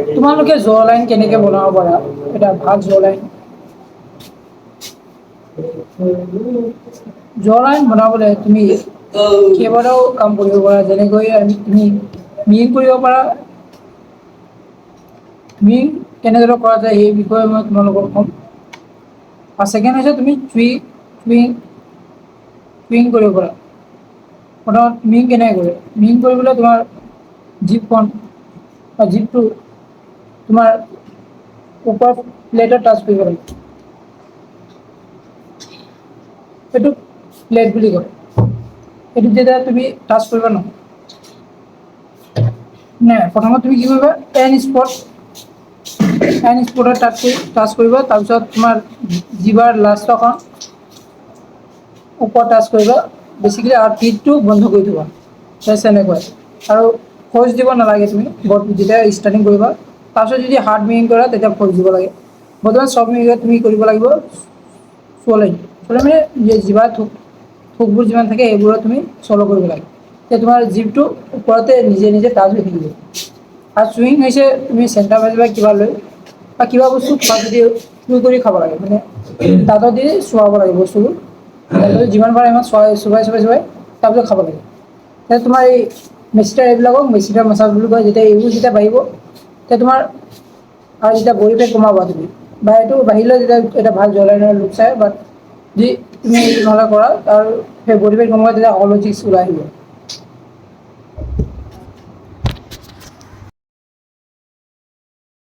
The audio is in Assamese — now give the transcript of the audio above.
তোমালোকে জ লাইন কেনেকে বনাব পাৰা এটা ভাল জ লাইন জলাইন বনাবলৈ তুমি কেইবাটাও কাম কৰিব পাৰা যেনেকৈ তুমি মিহিন কৰিব পাৰা মিহিন কেনেদৰে কৰা যায় সেই বিষয়ে মই তোমালোকক ক'ম আৰু ছেকেণ্ড হৈছে তুমি টুইং কৰিব পাৰা প্ৰথমত মিহিন কেনেকৈ কৰে মিহিন কৰিবলৈ তোমাৰ জিপখন বা জিপটো তোমাৰ ওপৰ প্লেটত টাচ কৰিব লাগিব এইটো প্লেট বুলি কয় এইটো যেতিয়া তুমি টাচ কৰিবা ন নাই প্ৰথমত তুমি কি কৰিবা এন স্পটত টাচ কৰিবা তাৰপিছত তোমাৰ জিভাৰ লাষ্টখন ওপৰত টাচ কৰিবা বেছিকেলি আৰু ফিডটো বন্ধ কৰি দিবা এনেকুৱাই আৰু ফ'ৰ্চ দিব নালাগে তুমি যেতিয়া ষ্টাৰ্টিং কৰিবা তাৰপিছত যদি হাৰ্ড মিহিন কৰা তেতিয়া ফ'ৰ্চ দিব লাগে বৰ্তমান চব মিহিনত তুমি কৰিব লাগিব চলে মানে জিভাৰ থোকবোৰ যিমান থাকে সেইবোৰত তুমি চল' কৰিব লাগে তেতিয়া তোমাৰ জিভটো ওপৰতে নিজে নিজে টাচ হৈ থাকিব আৰু চুইং হৈছে তুমি চেণ্টাৰ ভাজ বা কিবা লৈ বা কিবা বস্তু খোৱা যদি চুই কৰি খাব লাগে মানে দাঁতত দি চোৱাব লাগে বস্তুবোৰ যিমান পাৰে ইমান চোবাই তাৰপিছত খাব লাগে তেতিয়া তোমাৰ এই মেচিটাৰ এইবিলাকক মেচিটাৰ মাছাজ বুলি কয় যেতিয়া এইবোৰ যেতিয়া বাঢ়িব তেতিয়া তোমাৰ আৰু যেতিয়া বডি ফেট কমাবা তুমি বা এইটো বাঢ়িলে যেতিয়া এটা ভাল জ্বলাইনৰ লোক চাই বাট যি তুমি নহ'লে কৰা আৰু সেই বডি ফেট কমোৱা তেতিয়া অলজিক্স ওলাই আহিব